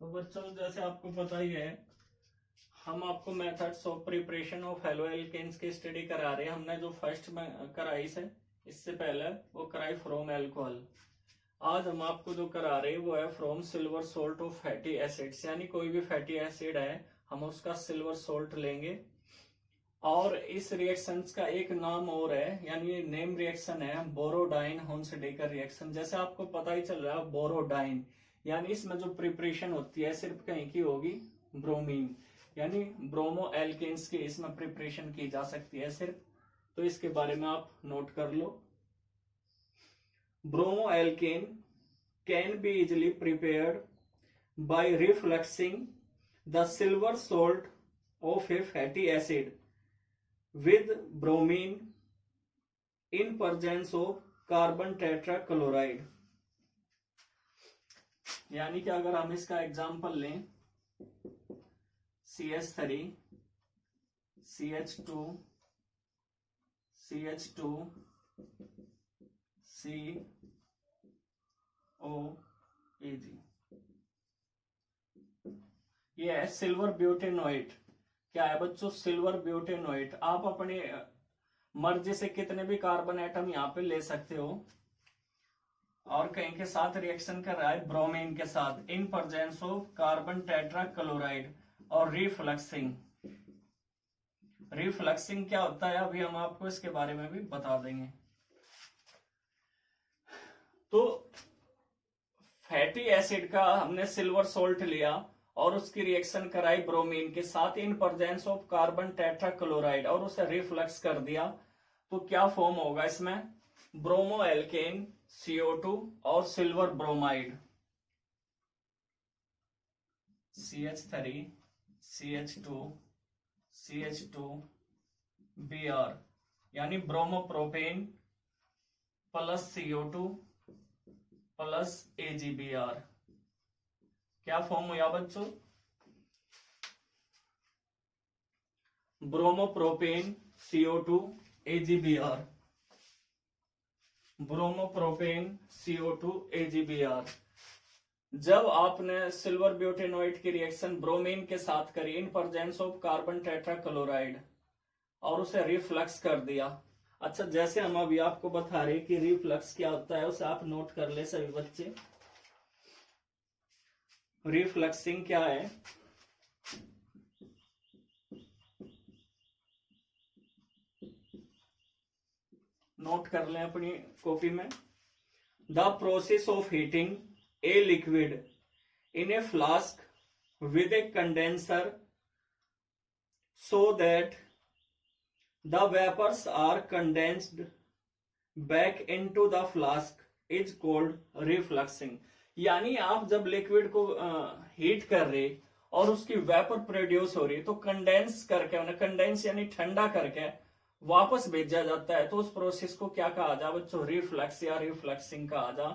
तो बच्चों जैसे आपको पता ही है, हम आपको methods of preparation of halo alkanes की स्टडी करा रहे हैं। हमने जो फर्स्ट में कराई से इससे पहले वो कराई फ्रॉम अल्कोहल। आज हम आपको जो करा रहे हैं वो है from silver salt of fatty acids, यानी कोई भी फैटी एसिड है हम उसका सिल्वर सोल्ट लेंगे। और इस रिएक्शंस का एक नाम और है, यानी नेम रिएक्शन है बोरोडाइन होन्सडेकर रिएक्शन। जैसे आपको पता ही चल रहा है बोरोडाइन, यानी इसमें जो प्रिपरेशन होती है सिर्फ कहीं की होगी ब्रोमीन, यानी ब्रोमो एल्केन्स की इसमें प्रिपरेशन की जा सकती है सिर्फ। तो इसके बारे में आप नोट कर लो। Bromo alkane can be easily prepared by refluxing the silver salt of a fatty acid with bromine in presence of carbon tetrachloride। यानी कि अगर हम इसका एग्जांपल लें CH3 CH2 CH2 COAG, ये है सिल्वर ब्यूटेनोइट। क्या है बच्चों? सिल्वर ब्यूटेनोइट। आप अपने मर्जी से कितने भी कार्बन एटम यहाँ पे ले सकते हो। और कहीं के साथ रिएक्शन कर रहा है ब्रोमीन के साथ इन प्रेजेंस ऑफ कार्बन टेट्राक्लोराइड। और रिफ्लक्सिंग, रिफ्लक्सिंग क्या होता है अभी हम आपको इसके बारे में भी बता देंगे। तो फैटी एसिड का हमने सिल्वर सोल्ट लिया और उसकी रिएक्शन कराई ब्रोमीन के साथ इन प्रेजेंस ऑफ कार्बन टेट्राक्लोराइड और उसे रिफ्लक्स कर दिया। तो क्या फॉर्म होगा इसमें? ब्रोमो एल्केन CO2 और silver bromide CH3 CH2 CH2 Br, यानी bromopropane plus CO2 plus AgBr। क्या फॉर्म हुआ बच्चों? Bromopropane CO2 AgBr, bromopropane CO2 AgBr। जब आपने सिल्वर ब्यूटेनोइट की रिएक्शन ब्रोमीन के साथ करी इन प्रेजेंस ऑफ कार्बन टेट्राक्लोराइड और उसे रिफ्लक्स कर दिया। अच्छा, जैसे हम अभी आपको बता रहे कि रिफ्लक्स क्या होता है उसे आप नोट कर ले सभी बच्चे। रिफ्लक्सिंग क्या है? नोट कर लें अपनी कॉपी में। The process of heating a liquid in a flask with a condenser so that the vapours are condensed back into the flask is called refluxing. यानी आप जब लिक्विड को हीट कर रहे और उसकी वेपर प्रोड्यूस हो रही तो कंडेंस करके, उन्हें कंडेंस यानी ठंडा करके वापस भेजा जाता है। तो उस प्रोसेस को क्या कहा जा बच्चों? रिफ्लक्स या रिफ्लक्सिंग कहा जा।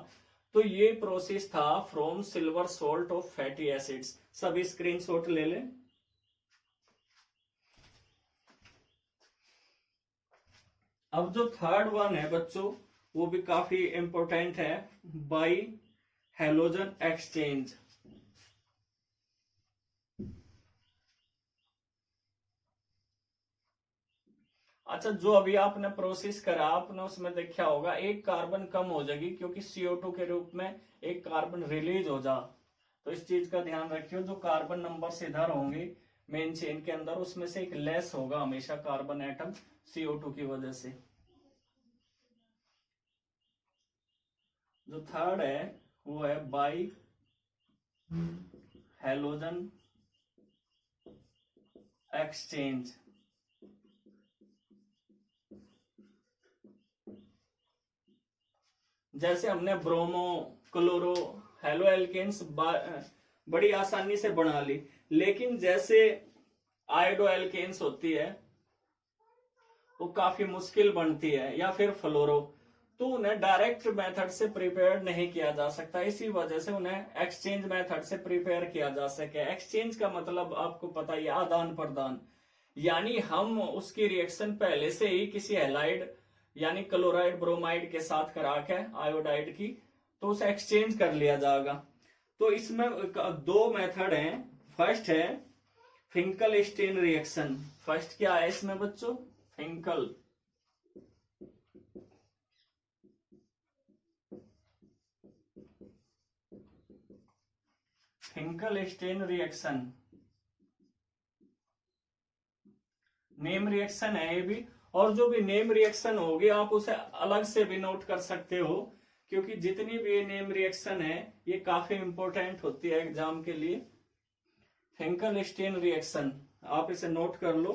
तो ये प्रोसेस था from silver salt of fatty acids. सभी स्क्रीनशॉट ले लें। अब जो थर्ड वन है बच्चों वो भी काफी इंपॉर्टेंट है, बाई हैलोजन एक्सचेंज। अच्छा, जो अभी आपने प्रोसेस करा आपने उसमें देखा होगा एक कार्बन कम हो जाएगी क्योंकि CO2 के रूप में एक कार्बन रिलीज हो जा। तो इस चीज का ध्यान रखियो, जो कार्बन नंबर इधर होंगे मेन चेन के अंदर उसमें से एक लेस होगा हमेशा कार्बन एटम CO2 की वजह से। जो थर्ड है वो है बाई हैलोजन एक्सचेंज। जैसे हमने ब्रोमो क्लोरो हेलो एल्केन्स बड़ी आसानी से बना ली, लेकिन जैसे आयोडो एल्केन्स होती है वो काफी मुश्किल बनती है, या फिर फ्लोरो, तो उन्हें डायरेक्ट मेथड से प्रिपेयर नहीं किया जा सकता। इसी वजह से उन्हें एक्सचेंज मेथड से प्रिपेयर किया जा सके। एक्सचेंज का मतलब आपको पता ही, आदान प्रदान, यानी हम उसकी रिएक्शन पहले से ही किसी हैलाइड यानी क्लोराइड ब्रोमाइड के साथ करा के आयोडाइड की, तो उसे एक्सचेंज कर लिया जाएगा। तो इसमें दो मेथड हैं। फर्स्ट है फिंकल स्टेन रिएक्शन। फर्स्ट क्या है इसमें बच्चों? Finkelstein reaction. Name reaction है ये भी, और जो भी नेम रिएक्शन होगी आप उसे अलग से भी नोट कर सकते हो, क्योंकि जितनी भी ये नेम रिएक्शन है ये काफी इंपॉर्टेंट होती है एग्जाम के लिए। फिंकल स्टेन रिएक्शन आप इसे नोट कर लो।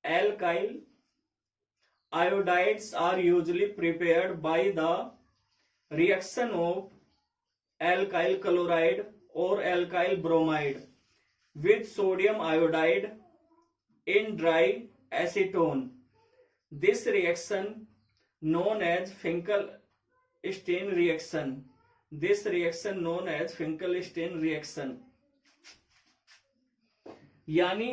Alkyl iodides are usually prepared by the reaction of alkyl chloride or alkyl bromide with sodium iodide in dry acetone. This reaction known as Finkelstein reaction. This reaction known as Finkelstein reaction. यानी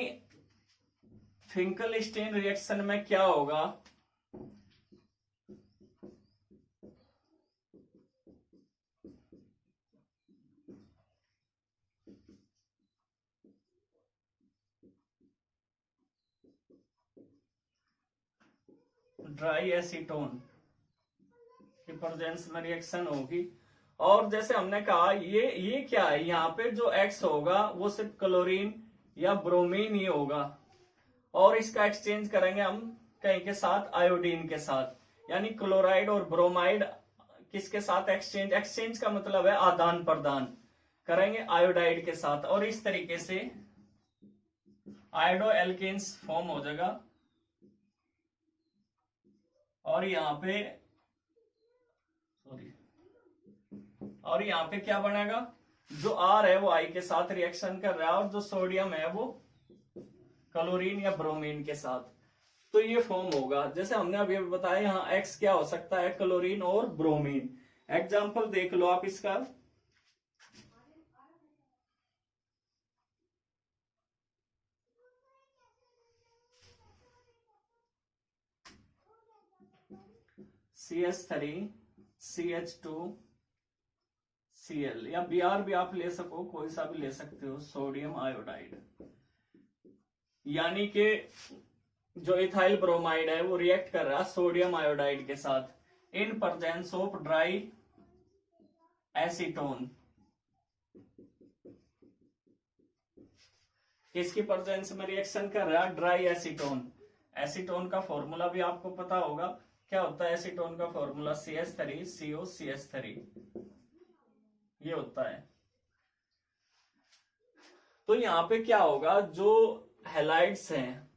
फिंकलस्टेन reaction में क्या होगा? Dry acetone की presence में reaction होगी। और जैसे हमने कहा ये क्या है, यहाँ पे जो एक्स होगा वो सिर्फ क्लोरीन या ब्रोमीन ही होगा, और इसका एक्सचेंज करेंगे हम कहीं के साथ, आयोडीन के साथ। यानी क्लोराइड और ब्रोमाइड किसके साथ एक्सचेंज? एक्सचेंज का मतलब है आदान प्रदान करेंगे आयोडाइड के साथ, और इस तरीके से आयोडो एल्केन्स फॉर्म हो जाएगा। और यहाँ पे क्या बनेगा? जो आर है वो आई के साथ रिएक्शन कर रहा है, और जो सोडियम है वो क्लोरीन या ब्रोमीन के साथ। तो ये फॉर्म होगा। जैसे हमने अभी बताया यहाँ एक्स क्या हो सकता है? क्लोरीन और ब्रोमीन। एग्जाम्पल देख लो आप इसका। CH3 CH2 Cl, या Br भी आप ले सको, कोई सा भी ले सकते हो, सोडियम आयोडाइड। यानी कि जो इथाइल ब्रोमाइड है वो रिएक्ट कर रहा है सोडियम आयोडाइड के साथ इन प्रेजेंस ऑफ ड्राई एसीटोन। किसकी प्रेजेंस में रिएक्शन कर रहा है? Dry acetone. एसीटोन का फॉर्मूला भी आपको पता होगा, क्या होता है एसीटोन का फॉर्मूला? CH3 CO CH3 ये होता है। तो यहां पे क्या होगा? जो हैलाइड्स हैं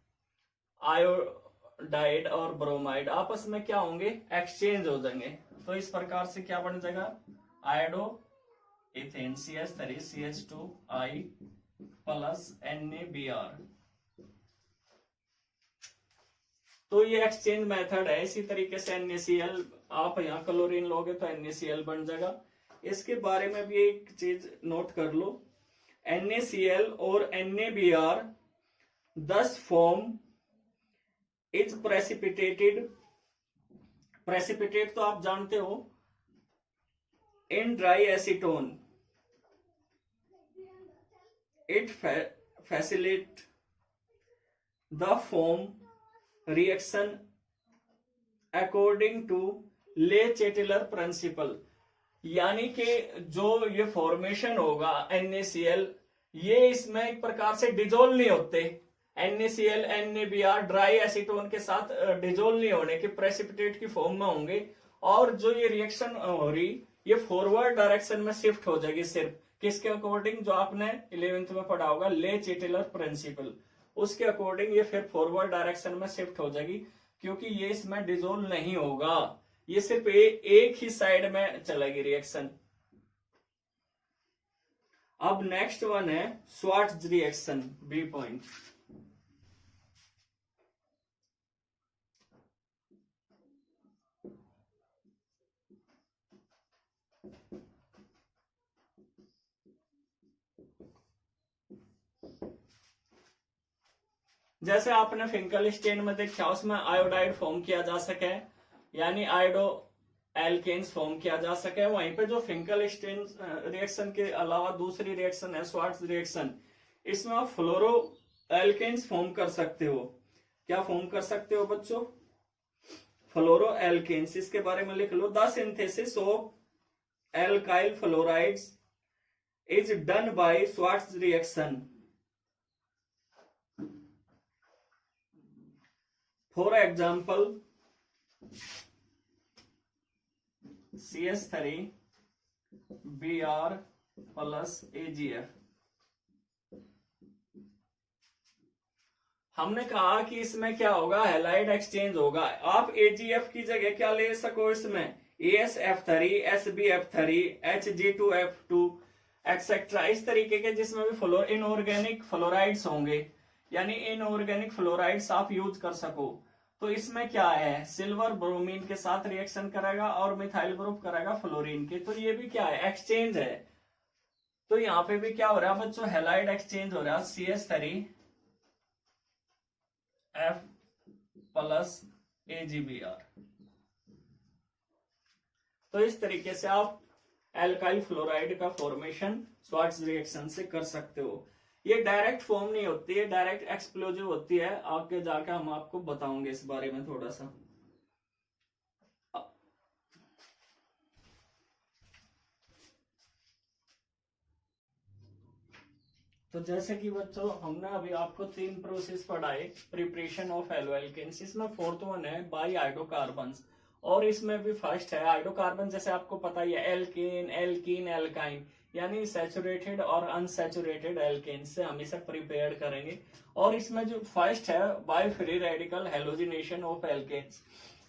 आयोडाइड और ब्रोमाइड आपस में क्या होंगे? एक्सचेंज हो जाएंगे। तो इस प्रकार से क्या बन जाएगा? Iodo ethane CH3 CH2I plus NaBr। तो ये एक्सचेंज मेथड है। इसी तरीके से NaCl, आप यहाँ क्लोरीन लोगे तो NaCl बन जाएगा। इसके बारे में भी एक चीज नोट कर लो, NaCl और NaBr thus form is precipitated। Precipitate तो आप जानते हो, in dry acetone it facilitate the form reaction according to Le Chatelier principle. यानी कि जो ये फॉर्मेशन होगा NaCl, ये इसमें एक प्रकार से डिजोल्व नहीं होते। NaCl NaBr ड्राई एसीटोन के साथ डिजोल्व नहीं होने के प्रेसिपिटेट की फॉर्म में होंगे, और जो ये रिएक्शन हो रही ये फॉरवर्ड डायरेक्शन में शिफ्ट हो जाएगी। सिर्फ किसके अकॉर्डिंग? जो आपने 11th में पढ़ा होगा ले-चैटलर प्रिंसिपल, उसके अकॉर्डिंग ये फिर फॉरवर्ड डायरेक्शन में शिफ्ट हो जाएगी, क्योंकि ये इसमें डिजोल्व नहीं होगा, ये सिर्फ एक ही साइड में चलेगी रिएक्शन। अब नेक्स्ट वन है स्वार्ट्ज रिएक्शन, बी पॉइंट। जैसे आपने फिंकलस्टेन में देखा, उसमें आयोडाइड फॉर्म किया जा सके, यानी आयोडो एल्केन्स फॉर्म किया जा सके। वहीं पे जो फिंकल-स्टीन रिएक्शन के अलावा दूसरी रिएक्शन है स्वार्ट्ज रिएक्शन, इसमें आप फ्लोरो एल्केन्स फॉर्म कर सकते हो। क्या फॉर्म कर सकते हो बच्चों? Fluoro alkanes. इसके बारे में लिख लो। The synthesis of alkyl fluorides is done by Swarts reaction. For example CH3 Br plus AgF। हमने कहा कि इसमें क्या होगा, हैलाइड एक्सचेंज होगा। आप AgF की जगह क्या ले सको इसमें, AsF3, SbF3, Hg2F2 एक्सेट्रा, इस तरीके के जिसमें भी इनऑर्गेनिक फ्लोराइड्स होंगे, यानी इनऑर्गेनिक फ्लोराइड्स आप यूज कर सको। तो इसमें क्या है, सिल्वर ब्रोमीन के साथ रिएक्शन करेगा और मिथाइल ग्रुप करेगा फ्लोरीन के, तो ये भी क्या है, एक्सचेंज है। तो यहाँ पे भी क्या हो रहा है बच्चों, हैलाइड एक्सचेंज हो रहा है, CH3 F प्लस AgBr। तो इस तरीके से आप एल्काइल फ्लोराइड का फॉर्मेशन स्वार्ट्ज रिएक्शन से कर सकते हो। ये डायरेक्ट फॉर्म नहीं होती है, डायरेक्ट एक्सप्लोजिव होती है। आगे जाकर हम आपको बताओगे इस बारे में थोड़ा सा। तो जैसे कि बच्चों हमने अभी आपको 3 प्रोसेस पढ़ाए प्रिपरेशन ऑफ एल्केन्स। इसमें फोर्थ वन है बाई हाइड्रोकार्बन्स, और इसमें भी फर्स्ट है हाइड्रोकार्बन। जैसे आपको पता ही है, एल्केन, एल्कीन, एल्काइन, यानी सैचुरेटेड और अनसैचुरेटेड एल्केन से हम इसे प्रिपेयर करेंगे। और इसमें जो फर्स्ट है by free radical halogenation of alkanes,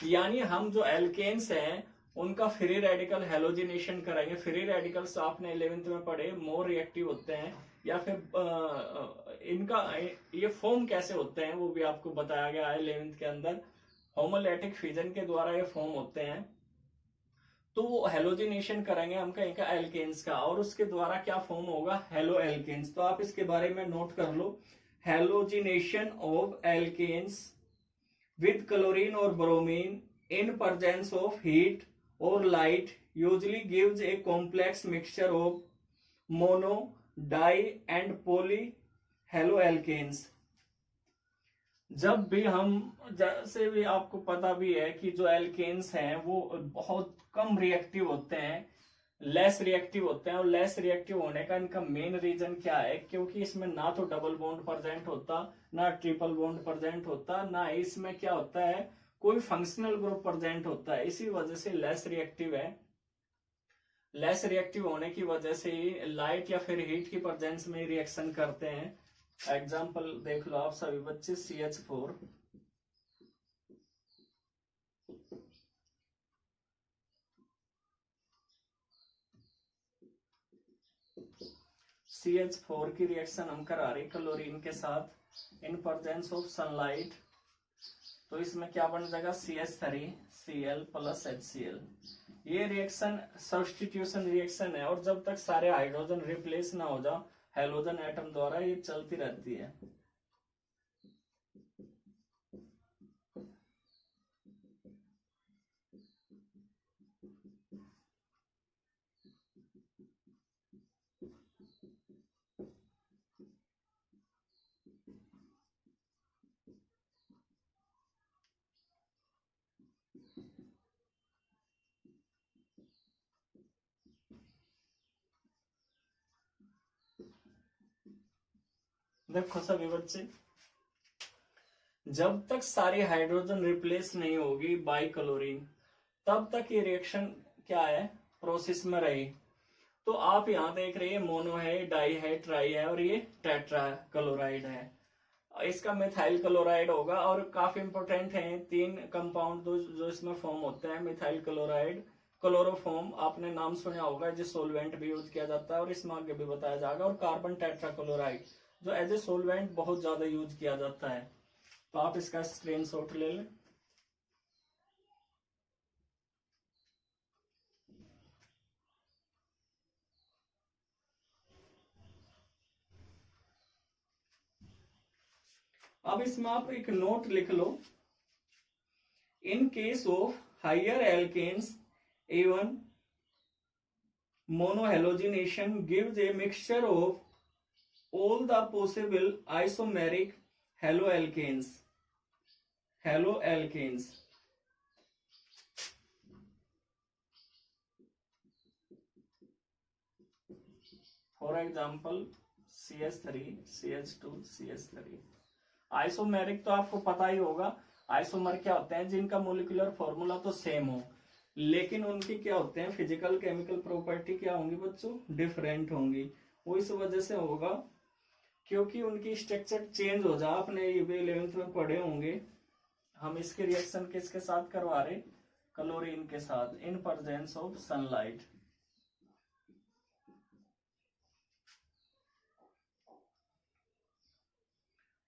यानी हम जो एल्केन्स हैं उनका फ्री रेडिकल हेलोजिनेशन करेंगे। फ्री रेडिकल्स आपने 11th में पढ़े, मोर रिएक्टिव होते हैं, या फिर इनका ये फॉर्म कैसे होते हैं वो भी आपको बताया गया है 11th के अंदर। होमोलैटिक फिजन के द्वारा ये फॉर्म होते हैं। तो हेलोजिनेशन करेंगे हम कहीं का एल्केन्स का, और उसके द्वारा क्या फॉर्म होगा, हेलो एल्केन्स। तो आप इसके बारे में नोट कर लो। Halogenation of alkanes with chlorine और bromine in presence of heat or light usually gives a complex mixture of mono, di and poly haloalkanes। जब भी हम, जैसे भी आपको पता भी है कि जो एल्केन्स हैं वो बहुत कम रिएक्टिव होते हैं, लेस रिएक्टिव होते हैं। और लेस रिएक्टिव होने का इनका मेन रीजन क्या है, क्योंकि इसमें ना तो डबल बॉन्ड प्रेजेंट होता, ना ट्रिपल बॉन्ड प्रेजेंट होता, ना इसमें क्या होता है, कोई फंक्शनल ग्रुप प्रेजेंट होता है। इसी वजह से लेस रिएक्टिव है। लेस रिएक्टिव होने की वजह से लाइट या फिर हीट की प्रेजेंस में रिएक्शन करते हैं। एग्जांपल देख लो आप सभी बच्चे, CH4 CH4 की रिएक्शन हम करा रहे क्लोरीन के साथ इन प्रेजेंस ऑफ सनलाइट। तो इसमें क्या बन जाएगा, CH3Cl प्लस HCl। ये रिएक्शन सब्स्टिट्यूशन रिएक्शन है, और जब तक सारे हाइड्रोजन रिप्लेस ना हो जाओ हेलोजन एटम द्वारा, ये चलती रहती है। देखो सभी बच्चे, जब तक सारी हाइड्रोजन रिप्लेस नहीं होगी बाई क्लोरीन, तब तक ये रिएक्शन क्या है, प्रोसेस में रही। तो आप यहाँ देख रहे हैं मोनो है, डाई है, ट्राई है, और ये टेट्रा क्लोराइड है। इसका मिथाइल क्लोराइड होगा। और काफी इंपोर्टेंट है 3 कंपाउंड जो इसमें फॉर्म होते हैं, मिथाइल क्लोराइड, क्लोरोफॉर्म, आपने नाम सुना होगा, जिस सोलवेंट भी यूज किया जाता है, और इसमें आगे भी बताया जाएगा। और कार्बन टेट्रा क्लोराइड जो एज ए सोलवेंट बहुत ज्यादा यूज किया जाता है। तो आप इसका स्क्रीनशॉट ले लें। अब इसमें आप एक नोट लिख लो, in case of higher alkanes Even monohalogenation gives a mixture of all the possible isomeric haloalkanes. For example, CH3, CH2, CH3. Isomeric तो आपको पता ही होगा, आइसोमर क्या होते हैं, जिनका मोलिकुलर फॉर्मूला तो सेम हो, लेकिन उनकी क्या होते हैं फिजिकल केमिकल प्रॉपर्टी क्या होंगी बच्चों, डिफरेंट होंगी। वो इस वजह से होगा क्योंकि उनकी स्ट्रक्चर चेंज हो जा। आपने ये 11th में पढ़े होंगे। हम इसके रिएक्शन किसके साथ करवा रहे, क्लोरीन के साथ, इन प्रेजेंस ऑफ सनलाइट।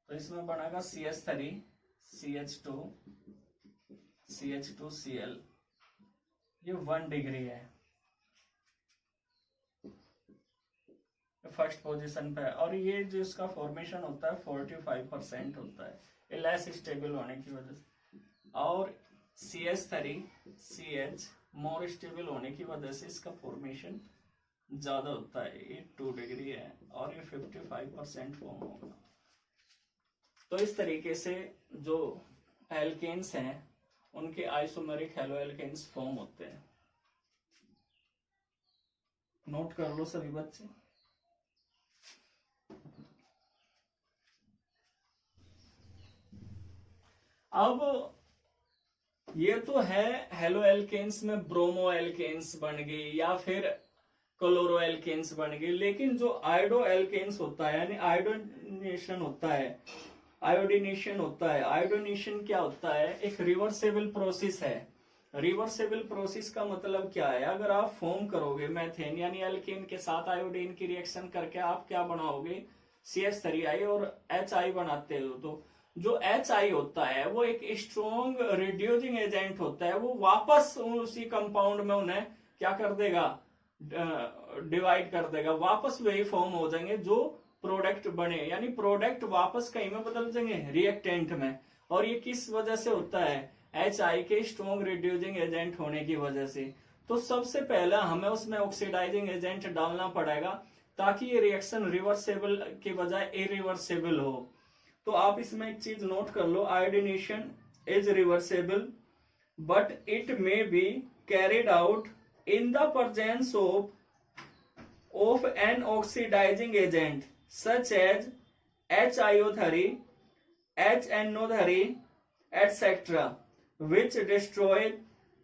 तो इसमें बनेगा CH3, CH2, CH2Cl, ये 1 डिग्री है, फर्स्ट पोजीशन पे है। और ये जो इसका फॉर्मेशन होता है 45% होता है, ये लेस स्टेबल होने की वजह से। और CH3, CH मोर स्टेबल होने की वजह से इसका फॉर्मेशन ज्यादा होता है, ये 2 डिग्री है और ये 55% फॉर्म होगा। तो इस तरीके से जो एल्केन्स हैं उनके आइसोमेरिक हेलोएल्केन्स फॉर्म होते हैं। नोट कर लो सभी बच्चे। अब ये तो है हेलोएल्केन्स में ब्रोमो एल्केन्स बन गई या फिर क्लोरो एल्केन्स बन गई, लेकिन जो आयोडो एल्केन्स होता है यानी आयोडीनेशन होता है, आयोडीनेशन क्या होता है, एक रिवर्सेबल प्रोसेस है। रिवर्सेबल प्रोसेस का मतलब क्या है, अगर आप फॉर्म करोगे मेथेन यानी एल्केन के साथ आयोडीन की रिएक्शन करके आप क्या बनाओगे, CH3I और HI बनाते हो, तो जो HI होता है वो एक स्ट्रॉन्ग रिड्यूसिंग एजेंट होता है, वो वापस उसी कंपाउंड में उन्हें क्या कर देगा, डिवाइड कर देगा, वापस वही फॉर्म हो जाएंगे जो प्रोडक्ट बने, यानी प्रोडक्ट वापस कहीं में बदल जाएंगे, रिएक्टेंट में। और ये किस वजह से होता है, HI के स्ट्रॉन्ग रिड्यूसिंग एजेंट होने की वजह से। तो सबसे पहला हमें उसमें ऑक्सीडाइजिंग एजेंट डालना पड़ेगा ताकि ये रिएक्शन रिवर्सेबल के बजाय इरिवर्सेबल हो। तो आप इसमें एक चीज नोट कर लो, iodination is reversible but it may be carried out in the presence of an oxidizing agent such as HiO3, HNO3, etc., which destroy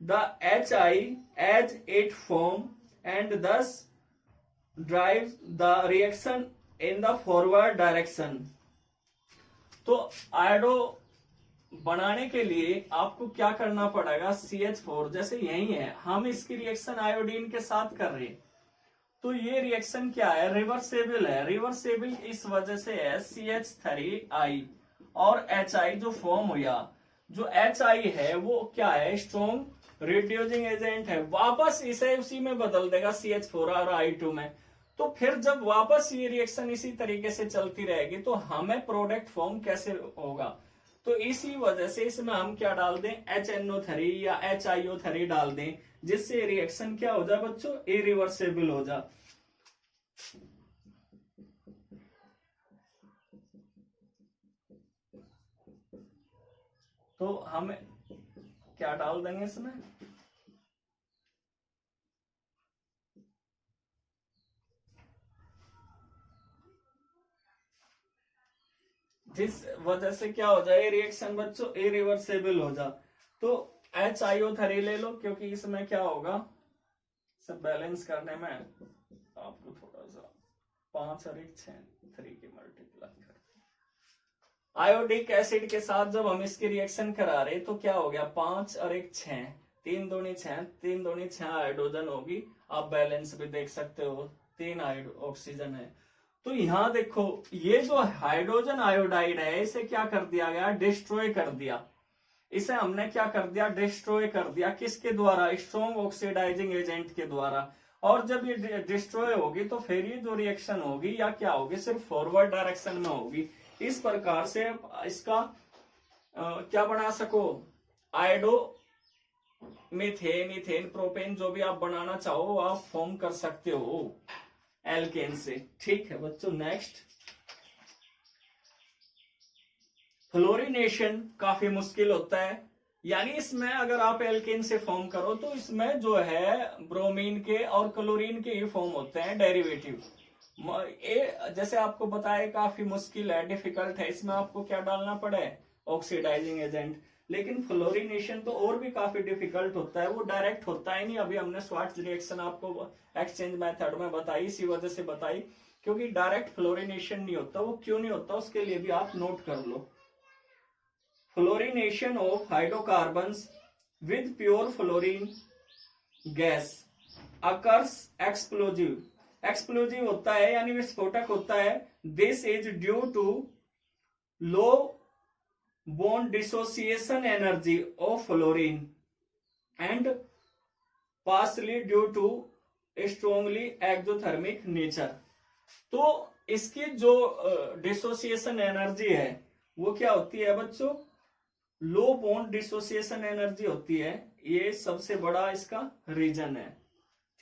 the HI as it form and thus drives the reaction in the forward direction. तो iodo बनाने के लिए आपको क्या करना पड़ेगा, CH4 जैसे यही है, हम इसकी रिएक्शन आयोडीन के साथ कर रहे हैं, तो ये रिएक्शन क्या है, रिवर्सेबल है। रिवर्सेबल इस वजह से है CH3I और HI जो फॉर्म हुआ, जो HI है वो क्या है, स्ट्रॉन्ग रिड्यूसिंग एजेंट है, वापस इसे उसी में बदल देगा CH4 और I2 में। तो फिर जब वापस ये रिएक्शन इसी तरीके से चलती रहेगी तो हमें प्रोडक्ट फॉर्म कैसे होगा, तो इसी वजह से इसमें हम क्या डाल दें, HNO3 या HiO3 डाल दें, जिससे रिएक्शन क्या हो जाए बच्चों, इरिवर्सेबल हो जाए। तो हम क्या डाल देंगे इसमें, जिस वजह से क्या हो जाए, रिएक्शन बच्चों इरिवर्सेबल हो जा। तो HiO3 ले लो, क्योंकि इसमें क्या होगा, सब बैलेंस करने में आपको थोड़ा सा 5 और 1 6 3 की मल्टीप्लाई कर, आयोडिक एसिड के साथ जब हम इसकी रिएक्शन करा रहे तो क्या हो गया, 5 और 1 6, 3 दूनी 6, 3 दूनी 6 हाइड्रोजन होगी। आप बैलेंस भी देख सकते हो, 3 ऑक्सीजन है। तो यहां देखो, ये जो हाइड्रोजन आयोडाइड है इसे क्या कर दिया गया, डिस्ट्रॉय कर दिया। इसे हमने क्या कर दिया, डिस्ट्रॉय कर दिया, किसके द्वारा, स्ट्रॉन्ग ऑक्सीडाइजिंग एजेंट के द्वारा। और जब ये डिस्ट्रॉय होगी तो फिर ये जो रिएक्शन होगी या क्या होगी, सिर्फ फॉरवर्ड डायरेक्शन में होगी। इस प्रकार से इसका क्या बना सको, आयोडो मीथेन, इथेन, प्रोपेन जो भी आप बनाना चाहो आप फॉर्म कर सकते हो एल्केन से। ठीक है बच्चों, नेक्स्ट फ्लोरिनेशन काफी मुश्किल होता है, यानी इसमें अगर आप एल्केन से फॉर्म करो तो इसमें जो है ब्रोमीन के और क्लोरीन के ही फॉर्म होते हैं डेरिवेटिव। ये जैसे आपको बताया काफी मुश्किल है, डिफिकल्ट है, इसमें आपको क्या डालना पड़े, ऑक्सीडाइजिंग एजेंट। लेकिन फ्लोरिनेशन तो और भी काफी डिफिकल्ट होता है, वो डायरेक्ट होता ही नहीं। अभी हमने स्वार्ट्ज रिएक्शन आपको एक्सचेंज मेथड में बताई, इसी वजह से बताई, क्योंकि डायरेक्ट फ्लोरिनेशन नहीं होता। वो क्यों नहीं होता उसके लिए भी आप नोट कर लो। Fluorination of hydrocarbons with pure fluorine gas occurs explosive, explosive होता है यानी विस्फोटक होता है। This is due to low bond dissociation energy of fluorine and partially due to strongly exothermic nature। तो इसकी जो डिसोसिएशन एनर्जी है वो क्या होती है बच्चों, लो बॉन्ड डिसोसिएशन एनर्जी होती है, ये सबसे बड़ा इसका रीजन है।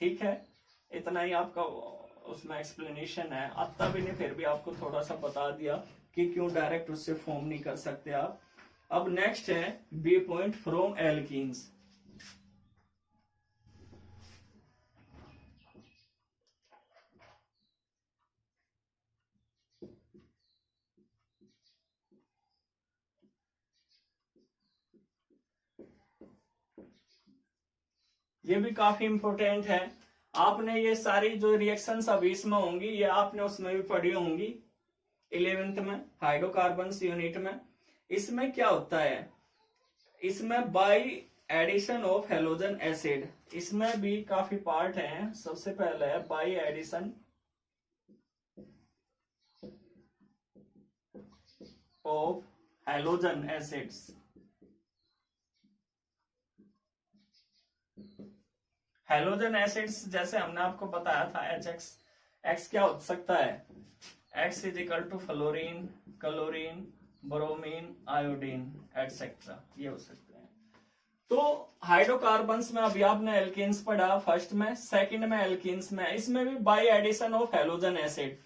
ठीक है, इतना ही आपका उसमें एक्सप्लेनेशन है, आता भी नहीं फिर भी आपको थोड़ा सा बता दिया कि क्यों डायरेक्ट उससे फॉर्म नहीं कर सकते आप। अब नेक्स्ट है बी पॉइंट फ्रॉम एल्कीन्स। ये भी काफी इंपॉर्टेंट है, आपने ये सारी जो रिएक्शंस अभी इसमें होंगी ये आपने उसमें भी पढ़ी होंगी 11th में हाइड्रोकार्बन्स यूनिट में। इसमें क्या होता है, इसमें by addition of halogen acid, इसमें भी काफी पार्ट हैं। सबसे पहले है by addition of halogen acids. Halogen acids जैसे हमने आपको बताया था HX, X क्या हो सकता है, X is equal to fluorine, chlorine, bromine, iodine etcetera, ये हो सकते हैं। तो हाइड्रोकार्बन्स में अभी आपने एल्कीन्स पढ़ा फर्स्ट में, सेकंड में एल्कीन्स में, इसमें भी by addition of halogen acid,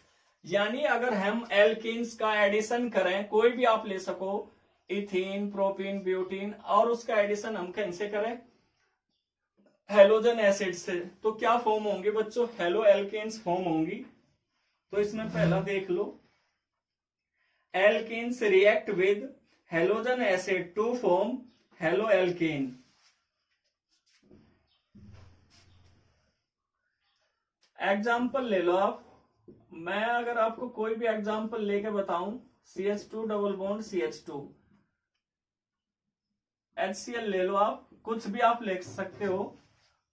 यानी अगर हम एल्कीन्स का एडिशन करें, कोई भी आप ले सको, इथीन, प्रोपीन, ब्यूटीन, और उसका एडिशन हम कैसे करें, हेलोजन एसिड से, तो क्या फॉर्म होंगे बच्चों, हेलो एल्केन्स फॉर्म होंगी। तो इसमें पहला देख लो, alkanes react with halogen acid to form halo alkane. Example ले लो आप, मैं अगर आपको कोई भी एग्जाम्पल लेके बताऊं, CH2 double bond CH2, HCl ले लो आप, कुछ भी आप ले सकते हो।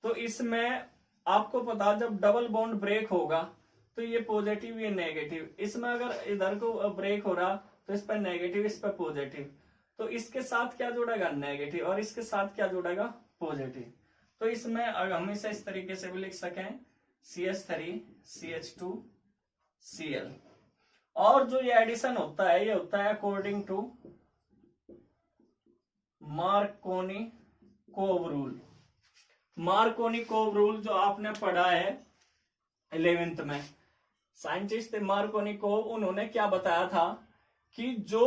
तो इसमें आपको पता जब डबल बॉन्ड ब्रेक होगा तो ये पॉजिटिव ये नेगेटिव, इसमें अगर इधर को ब्रेक हो रहा तो इस पर नेगेटिव इस पर पॉजिटिव, तो इसके साथ क्या जुड़ेगा नेगेटिव और इसके साथ क्या जुड़ेगा पॉजिटिव। तो इसमें अगर हम इसे इस तरीके से भी लिख सकें CH3 CH2 Cl। और जो ये एडिशन होता है ये होता है according to Markovnikov rule. Markovnikov rule जो आपने पढ़ा है 11th में, साइंटिस्ट थे मार्कोनी-कोव, उन्होंने क्या बताया था कि जो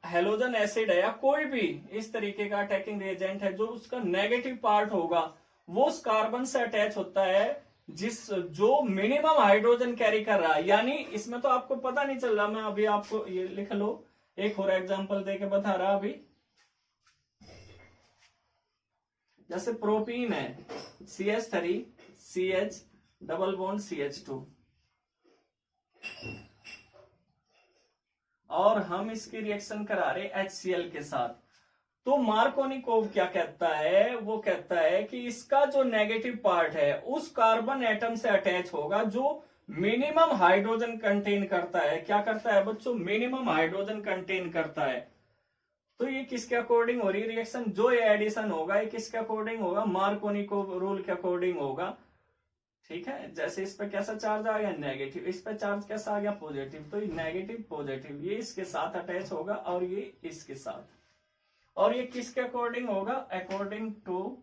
हेलोजन एसिड है या कोई भी इस तरीके का अटैकिंग रिएजेंट है, जो उसका नेगेटिव पार्ट होगा वो उस कार्बन से अटैच होता है जो मिनिमम हाइड्रोजन कैरी कर रहा है। यानी इसमें तो आपको पता नहीं चल रहा, मैं अभी आपको ये लिख लो, एक और एग्जांपल देके बता रहा अभी। जैसे प्रोपीन है CH3 CH double bond CH2, और हम इसकी रिएक्शन करा रहे HCl के साथ। तो मार्कोनी-कोव क्या कहता है, वो कहता है कि इसका जो नेगेटिव पार्ट है उस कार्बन एटम से अटैच होगा जो मिनिमम हाइड्रोजन कंटेन करता है। क्या करता है बच्चों, मिनिमम हाइड्रोजन कंटेन करता है। तो ये किसके अकॉर्डिंग हो रही है रिएक्शन, जो ये एडिशन होगा ये किसके अकॉर्डिंग होगा, मार्कोनी-कोव रूल के अकॉर्डिंग होगा। ठीक है, जैसे इस पे कैसा चार्ज आ गया नेगेटिव, इस पे चार्ज कैसा आ गया पॉजिटिव, तो नेगेटिव पॉजिटिव ये इसके साथ अटैच होगा और ये इसके साथ, और ये किसके अकॉर्डिंग होगा, अकॉर्डिंग टू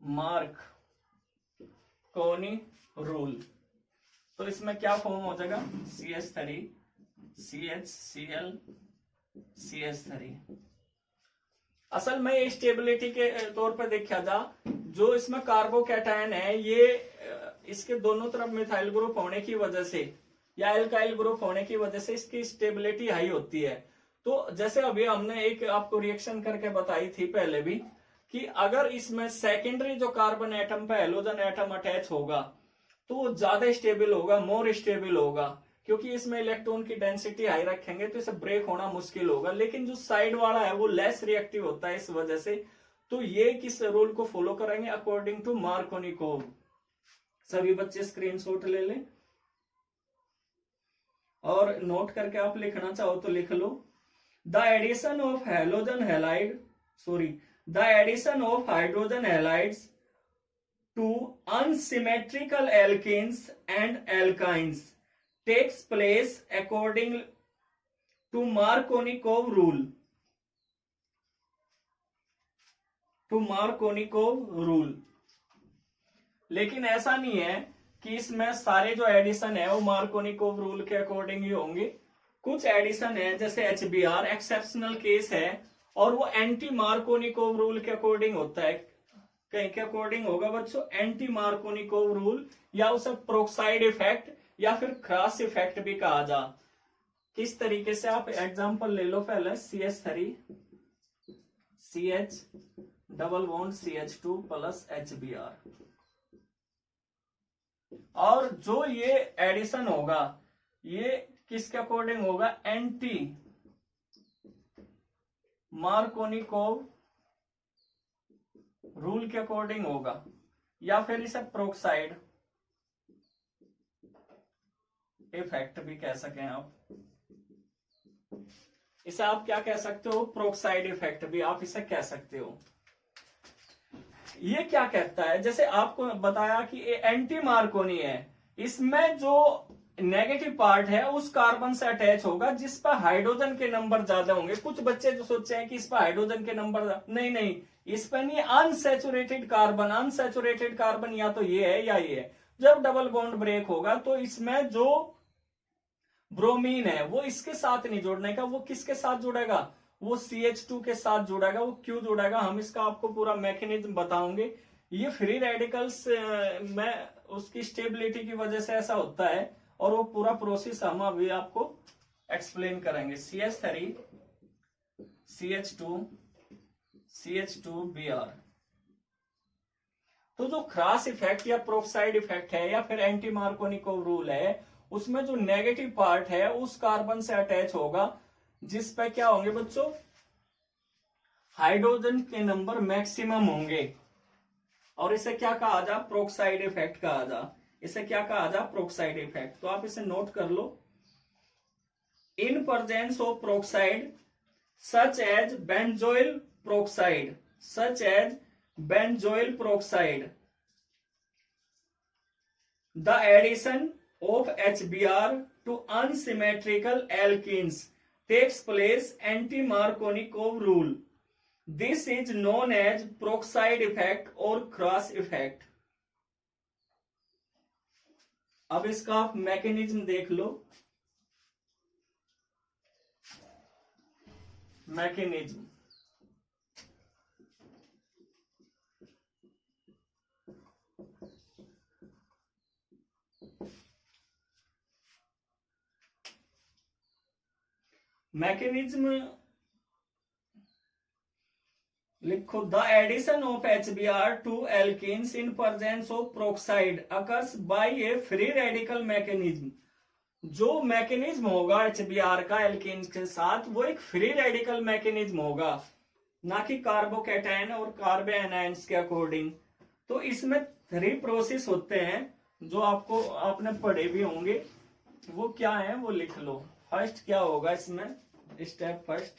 मार्कोनी रूल। तो इसमें क्या फॉर्म हो जाएगा, CH3 CHCl CH3। असल में ये स्टेबिलिटी के तौर पर देखा जा, जो इसमें कार्बोकैटायन है ये इसके दोनों तरफ मिथाइल ग्रुप होने की वजह से या एल्काइल ग्रुप होने की वजह से इसकी स्टेबिलिटी हाई होती है। तो जैसे अभी हमने एक आपको रिएक्शन करके बताई थी पहले भी, कि अगर इसमें सेकेंडरी जो कार्बन एटम पे हेलोजन एटम अटैच होगा तो वो ज्यादा स्टेबल होगा, मोर स्टेबल होगा, क्योंकि इसमें इलेक्ट्रॉन की डेंसिटी हाई रखेंगे तो इसे ब्रेक होना मुश्किल होगा। लेकिन जो साइड वाला है वो लेस रिएक्टिव होता है इस वजह से। तो ये किस रूल को फॉलो करेंगे, अकॉर्डिंग टू मार्कोनिकोव। सभी बच्चे स्क्रीनशॉट ले लें और नोट करके आप लिखना चाहो तो लिख लो। The addition of halogen halide the addition of hydrogen halides to unsymmetrical alkenes and alkynes takes place according to Markovnikov rule. लेकिन ऐसा नहीं है कि इसमें सारे जो एडिशन है वो मार्कोनिकोव रूल के अकॉर्डिंग ही होंगे। कुछ एडिशन है जैसे HBr एक्सेप्शनल केस है और वो एंटी मार्कोनिकोव रूल के अकॉर्डिंग होता है। कहीं के अकॉर्डिंग होगा बच्चों एंटी मार्कोनिकोव रूल, या उसे प्रोक्साइड इफेक्ट या फिर क्रॉस इफेक्ट भी कहा जा। किस तरीके से, आप एग्जांपल ले लो पहले CH3 CH double bond CH2 plus HBr, और जो ये एडिशन होगा ये किसके अकॉर्डिंग होगा, एंटी मार्कोनिकोव रूल के अकॉर्डिंग होगा, या फिर इसे प्रोक्साइड इफेक्ट भी कह सकें आप। इसे आप क्या कह सकते हो, प्रोक्साइड इफेक्ट भी आप इसे कह सकते हो। ये क्या कहता है, जैसे आपको बताया कि ये एंटी मार्कोनी है, इसमें जो नेगेटिव पार्ट है उस कार्बन से अटैच होगा जिस पर हाइड्रोजन के नंबर ज्यादा होंगे। कुछ बच्चे जो सोचते हैं कि इस पर हाइड्रोजन के नंबर, नहीं, इस पर नहीं, अनसैचुरेटेड कार्बन या तो ये है या ये है। जब डबल बॉन्ड ब्रेक होगा तो इसमें जो ब्रोमीन है वो इसके साथ नहीं जोड़ने का, वो किसके साथ जुड़ेगा, वो CH2 के साथ जुड़ेगा। वो क्यों जुड़ेगा, हम इसका आपको पूरा मैकेनिज्म बताओगे। ये फ्री रेडिकल्स में उसकी स्टेबिलिटी की वजह से ऐसा होता है और वो पूरा प्रोसेस हम अभी आपको एक्सप्लेन करेंगे। CH3 CH2 CH2Br। तो जो क्रॉस इफेक्ट या प्रोक्साइड इफेक्ट है या फिर एंटी मार्कोनिकोव रूल है, उसमें जो नेगेटिव पार्ट है उस कार्बन से अटैच होगा जिस पे क्या होंगे बच्चों, हाइड्रोजन के नंबर मैक्सिमम होंगे, और इसे क्या कहा जा, प्रोक्साइड इफेक्ट कहा जा। इसे क्या कहा जा, प्रोक्साइड इफेक्ट। तो आप इसे नोट कर लो। In presence of peroxide such as benzoyl peroxide, the addition of HBr to unsymmetrical alkenes takes place anti-Markovnikov rule. This is known as peroxide effect or cross effect. अब इसका आप mechanism देख लो। मैकेनिज्म, लिखो। The addition of HBr to alkenes in presence of peroxide occurs by a free radical mechanism. जो mechanism होगा HBr का alkenes के साथ वो एक फ्री रेडिकल मैकेनिज्म होगा, ना कि कार्बोकैटायन और कार्बोएनायंस के अकॉर्डिंग। तो इसमें 3 प्रोसेस होते हैं जो आपने पढ़े भी होंगे। वो क्या है वो लिख लो। फर्स्ट क्या होगा इसमें, स्टेप फर्स्ट,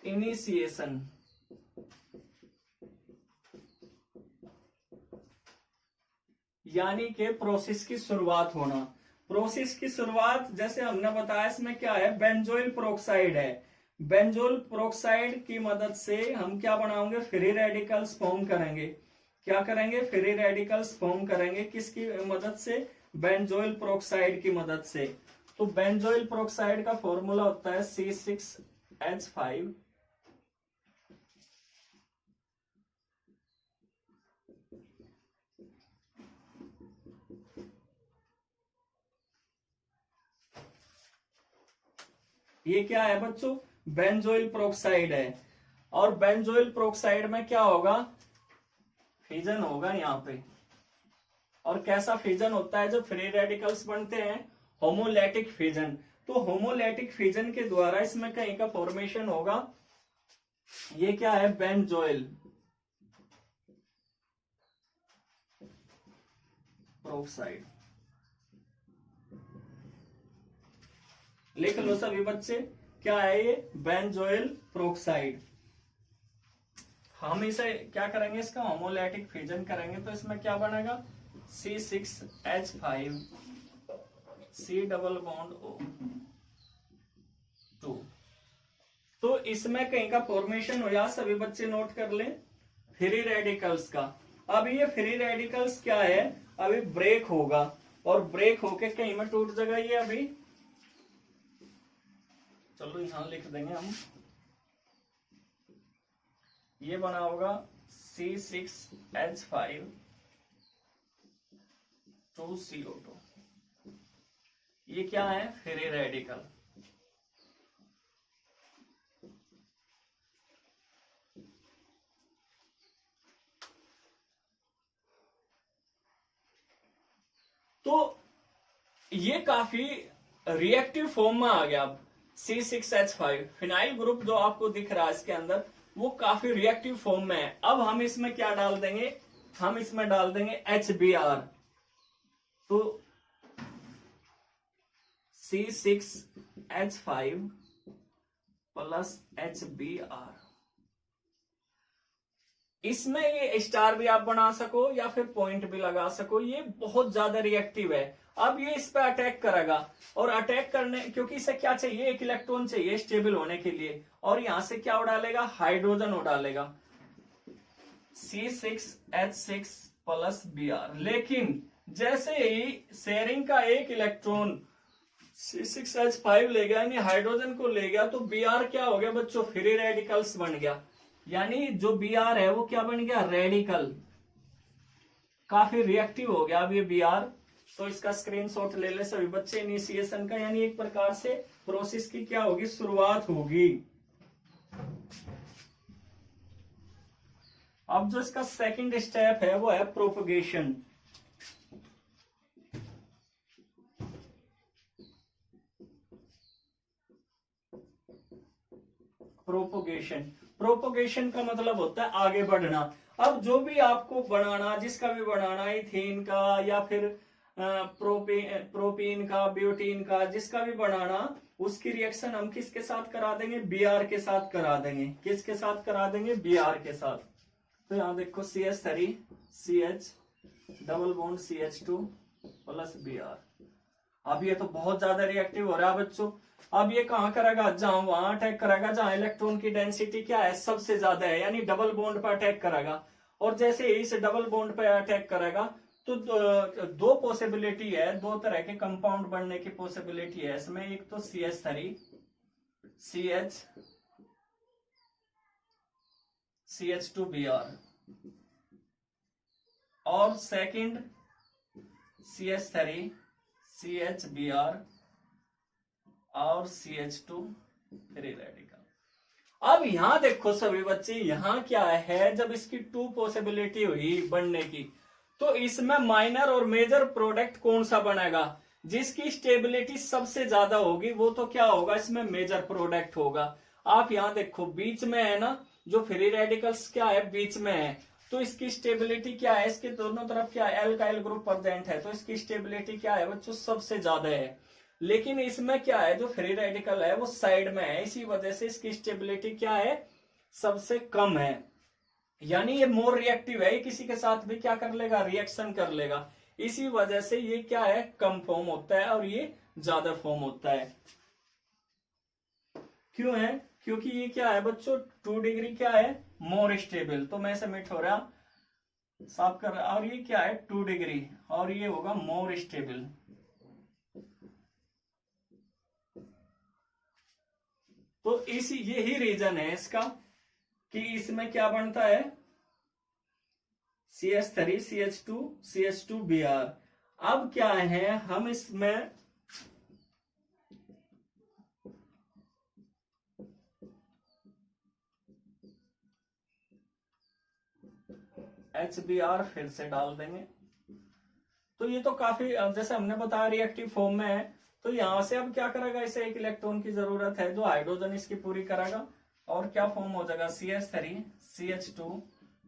इनिशिएशन। यानी कि प्रोसेस की शुरुआत होना। प्रोसेस की शुरुआत जैसे हमने बताया इसमें क्या है, बेंजोइल प्रोक्साइड है। बेंजोल पेरोक्साइड की मदद से हम क्या बनाओगे, फ्री रेडिकल्स फॉर्म करेंगे। क्या करेंगे, फ्री रेडिकल्स फॉर्म करेंगे, किसकी मदद से, बेंजोइल पेरोक्साइड की मदद से। तो बेंजोइल पेरोक्साइड का फॉर्मूला होता है C6H5। ये क्या है बच्चों, बेंजोइल पेरोक्साइड है। और बेंजोइल पेरोक्साइड में क्या होगा, फिजन होगा यहाँ पे। और कैसा फिजन होता है, जब फ्री रेडिकल्स बनते हैं, होमोलैटिक फिजन। तो होमोलैटिक फिजन के द्वारा इसमें कहीं का फॉर्मेशन होगा। ये क्या है, बेंजोइल पेरोक्साइड। लिख लो सभी बच्चे, क्या है ये, बेंजोइल पेरोक्साइड। हम इसे क्या करेंगे, इसका होमोलैटिक फिजन करेंगे, तो इसमें क्या बनेगा, C6H5 C double bond O2। तो इसमें कहीं का फॉर्मेशन हो या, सभी बच्चे नोट कर लें, फ्री रेडिकल्स का। अब ये फ्री रेडिकल्स क्या है, अभी ब्रेक होगा, और ब्रेक होके कहीं में टूट जाएगा ये। अभी चलो यहां लिख देंगे हम, ये बना होगा C6H5 2CO2। ये क्या है, फ्री रेडिकल। तो ये काफी रिएक्टिव फॉर्म में आ गया। अब C6H5 फिनाइल ग्रुप जो आपको दिख रहा है इसके अंदर, वो काफी रिएक्टिव फॉर्म में है। अब हम इसमें क्या डाल देंगे, हम इसमें डाल देंगे HBr। तो C6H5 प्लस HBr। इसमें ये स्टार भी आप बना सको या फिर पॉइंट भी लगा सको, ये बहुत ज्यादा रिएक्टिव है। अब ये इस पे अटैक करेगा, और अटैक करने, क्योंकि इसे क्या चाहिए, एक इलेक्ट्रॉन चाहिए स्टेबल होने के लिए, और यहां से क्या उड़ालेगा, हाइड्रोजन उड़ालेगा, C6H6 प्लस Br। लेकिन जैसे ही शेयरिंग का एक इलेक्ट्रॉन C6H5 ले गया, यानी हाइड्रोजन को ले गया, तो Br क्या हो गया बच्चों, फ्री रेडिकल्स बन गया। यानी जो Br है वो क्या बन गया, रेडिकल, काफी रिएक्टिव हो गया अब ये Br। तो इसका स्क्रीनशॉट ले ले सभी बच्चे, इनिशिएशन का, यानी एक प्रकार से प्रोसेस की क्या होगी, शुरुआत होगी। अब जो इसका सेकंड स्टेप है वो है प्रोपगेशन। प्रोपगेशन, प्रोपगेशन का मतलब होता है आगे बढ़ना। अब जो भी आपको बनाना, जिसका भी बनाना, इथेन का या फिर प्रोपीन का, ब्यूटीन का, जिसका भी बनाना, उसकी रिएक्शन हम किसके साथ करा देंगे, Br के साथ करा देंगे। किसके साथ करा देंगे, Br के साथ। तो यहां देखो CH3 CH double bond CH2 plus Br। अब ये तो बहुत ज्यादा रिएक्टिव हो रहा है बच्चों। अब ये कहां करेगा, जहां वहां अटैक करेगा जहां इलेक्ट्रॉन की डेंसिटी क्या है, सबसे ज्यादा है, यानी डबल बॉन्ड पर अटैक करेगा। और जैसे ही इस डबल बॉन्ड पर अटैक करेगा, तो दो पॉसिबिलिटी है, दो तरह के कंपाउंड बनने की पॉसिबिलिटी है इसमें। एक तो CH3 CH2Br, और सेकंड CH3 CHBr और CH2 फ्री रेडिकल। अब यहां देखो सभी बच्चे, यहां क्या है, जब इसकी टू पॉसिबिलिटी हुई बनने की, तो इसमें माइनर और मेजर प्रोडक्ट कौन सा बनेगा, जिसकी स्टेबिलिटी सबसे ज्यादा होगी, वो तो क्या होगा, इसमें मेजर प्रोडक्ट होगा। आप यहां देखो बीच में है ना, जो फ्री रेडिकल्स क्या है, बीच में है, तो इसकी स्टेबिलिटी क्या है, इसके दोनों तरफ क्या है, एल्काइल ग्रुप प्रेजेंट है, तो इसकी स्टेबिलिटी क्या है बच्चों, सबसे ज्यादा है। लेकिन इसमें क्या है, जो फ्री रेडिकल है वो साइड में है, इसी वजह से इसकी स्टेबिलिटी क्या है, सबसे कम है। यानी ये मोर रिएक्टिव है, ये किसी के साथ भी क्या कर लेगा, रिएक्शन कर लेगा। इसी वजह से ये क्या है, कम फॉर्म होता है और ये ज्यादा फॉर्म होता है। क्यों है, क्योंकि ये क्या है बच्चों, 2 डिग्री क्या है, मोर स्टेबल, तो मैं सबमिट हो रहा साफ कर रहा, और ये क्या है 2 डिग्री, और ये होगा मोर स्टेबल। तो इस यही रीजन है इसका कि इसमें क्या बनता है, CH3 CH2 CH2Br। अब क्या है, हम इसमें HBr फिर से डाल देंगे। तो ये तो काफी जैसे हमने बताया रिएक्टिव फॉर्म में है, तो यहां से अब क्या करेगा, इसे एक इलेक्ट्रॉन की जरूरत है जो हाइड्रोजन इसकी पूरी करेगा, और क्या फॉर्म हो जाएगा, CH3 CH2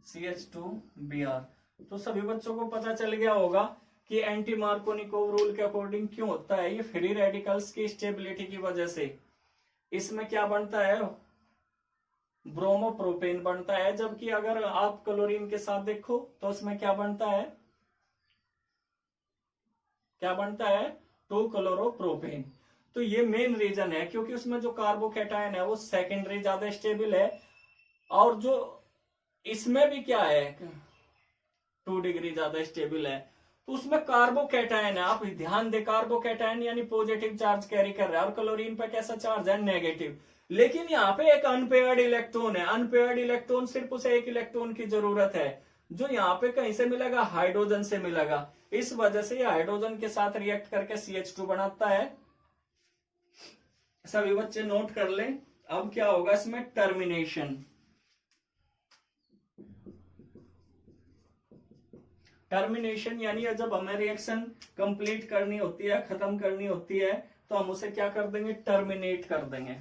CH2Br। तो सभी बच्चों को पता चल गया होगा कि एंटी मार्कोनिकोव रूल के अकॉर्डिंग क्यों होता है, ये फ्री रेडिकल्स की स्टेबिलिटी की वजह से। इसमें क्या बनता है, ब्रोमोप्रोपेन बनता है, जबकि अगर आप क्लोरीन के साथ देखो तो उसमें क्या बनता है, क्या बनता है, 2-क्लोरोप्रोपेन। तो ये मेन रीजन है, क्योंकि उसमें जो कार्बोकैटायन है वो सेकेंडरी ज्यादा स्टेबल है, और जो इसमें भी क्या है 2 डिग्री ज्यादा स्टेबल है, तो उसमें कार्बोकैटायन है। आप ध्यान दे, कार्बोकैटायन यानी पॉजिटिव चार्ज कैरी कर रहा है, और क्लोरीन पे कैसा चार्ज है, नेगेटिव। लेकिन यहाँ पे एक अनपेयर्ड इलेक्ट्रॉन है, अनपेयर्ड इलेक्ट्रॉन सिर्फ उसे एक इलेक्ट्रॉन की जरूरत है, जो यहाँ पे कहीं से मिलेगा, हाइड्रोजन से मिलेगा। इस वजह से ये हाइड्रोजन के साथ रिएक्ट करके CH2 बनाता है। सभी बच्चे नोट कर लें। अब क्या होगा इसमें, टर्मिनेशन। टर्मिनेशन यानी जब हमें रिएक्शन कंप्लीट करनी होती है, खत्म करनी होती है, तो हम उसे क्या कर देंगे, टर्मिनेट कर देंगे।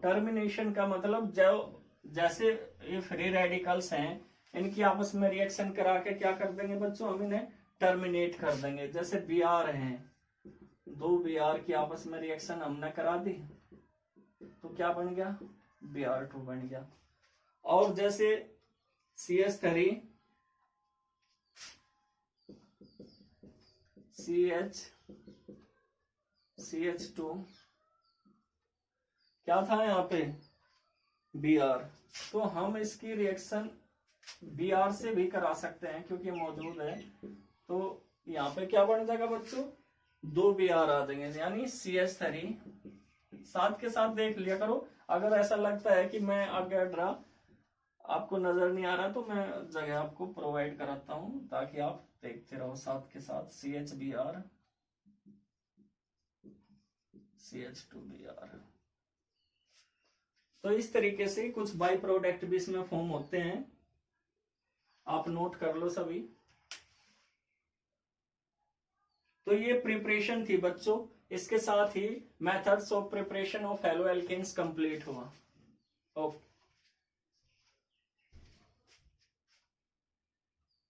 टर्मिनेशन का मतलब जो जैसे ये फ्री रेडिकल्स हैं, इनकी आपस में रिएक्शन करा के क्या कर देंगे बच्चों, हम इन्हें टर्मिनेट कर देंगे। जैसे Br हैं, 2 Br की आपस में रिएक्शन हमने करा दी, तो क्या बन गया, Br2 बन गया। और जैसे CH3 CH2 क्या था यहाँ पे, Br, तो हम इसकी रिएक्शन Br से भी करा सकते हैं क्योंकि मौजूद है। तो यहाँ पे क्या बन जाएगा बच्चों, 2 Br आ जाएंगे, यानी CH3। साथ के साथ देख लिया करो, अगर ऐसा लगता है कि मैं आगे ड्रा आपको नजर नहीं आ रहा, तो मैं जगह आपको प्रोवाइड कराता हूं ताकि आप देखते रहो साथ के साथ। CHBr CH2Br। तो इस तरीके से कुछ बाई प्रोडक्ट भी इसमें फॉर्म होते हैं, आप नोट कर लो सभी। तो ये प्रिपरेशन थी बच्चों, इसके साथ ही methods of preparation of hello alkanes complete हुआ। ओके।